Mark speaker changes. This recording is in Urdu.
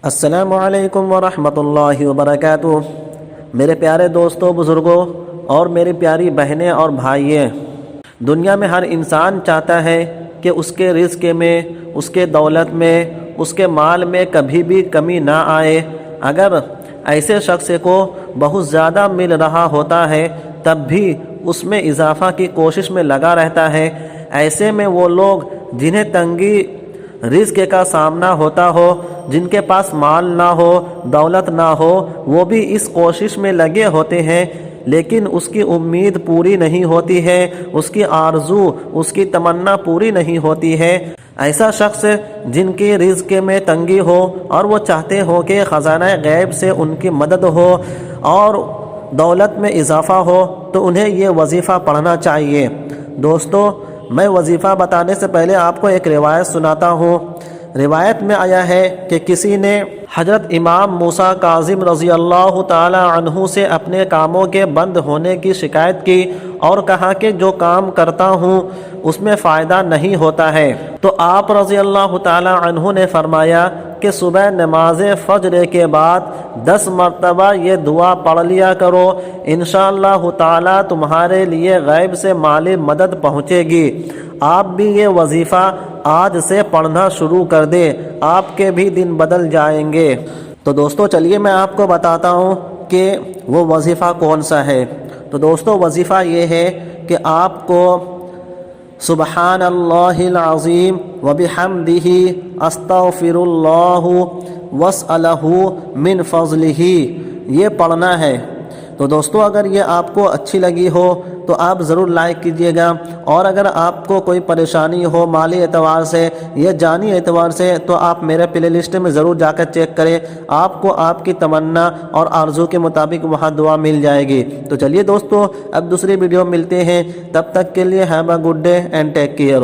Speaker 1: السلام علیکم ورحمۃ اللہ وبرکاتہ۔ میرے پیارے دوستوں، بزرگوں اور میری پیاری بہنیں اور بھائییں، دنیا میں ہر انسان چاہتا ہے کہ اس کے رزق میں، اس کے دولت میں، اس کے مال میں کبھی بھی کمی نہ آئے۔ اگر ایسے شخص کو بہت زیادہ مل رہا ہوتا ہے تب بھی اس میں اضافہ کی کوشش میں لگا رہتا ہے۔ ایسے میں وہ لوگ جنہیں تنگی رزق کا سامنا ہوتا ہو، جن کے پاس مال نہ ہو، دولت نہ ہو، وہ بھی اس کوشش میں لگے ہوتے ہیں، لیکن اس کی امید پوری نہیں ہوتی ہے، اس کی آرزو، اس کی تمنا پوری نہیں ہوتی ہے۔ ایسا شخص جن کی رزق میں تنگی ہو اور وہ چاہتے ہو کہ خزانہ غیب سے ان کی مدد ہو اور دولت میں اضافہ ہو، تو انہیں یہ وظیفہ پڑھنا چاہیے۔ دوستو، میں وظیفہ بتانے سے پہلے آپ کو ایک روایت سناتا ہوں۔ روایت میں آیا ہے کہ کسی نے حضرت امام موسیٰ کاظم رضی اللہ تعالی عنہ سے اپنے کاموں کے بند ہونے کی شکایت کی اور کہا کہ جو کام کرتا ہوں اس میں فائدہ نہیں ہوتا ہے۔ تو آپ رضی اللہ تعالی عنہ نے فرمایا کہ صبح نماز فجر کے بعد 10 مرتبہ یہ دعا پڑھ لیا کرو، انشاءاللہ تعالی تمہارے لیے غیب سے مالی مدد پہنچے گی۔ آپ بھی یہ وظیفہ آج سے پڑھنا شروع کر دیں، آپ کے بھی دن بدل جائیں گے۔ تو دوستو، چلیے میں آپ کو بتاتا ہوں کہ وہ وظیفہ کون سا ہے۔ تو دوستو، وظیفہ یہ ہے کہ آپ کو سبحان اللہ العظیم وبحمدہ استغفر اللہ واسألہ من فضلہ یہ پڑھنا ہے۔ تو دوستو، اگر یہ آپ کو اچھی لگی ہو تو آپ ضرور لائک کیجئے گا، اور اگر آپ کو کوئی پریشانی ہو مالی اعتبار سے یا جانی اعتبار سے تو آپ میرے پلے لسٹ میں ضرور جا کر چیک کریں، آپ کو آپ کی تمنا اور آرزو کے مطابق وہاں دعا مل جائے گی۔ تو چلیے دوستو، اب دوسری ویڈیو ملتے ہیں، تب تک کے لیے have a good day and take care.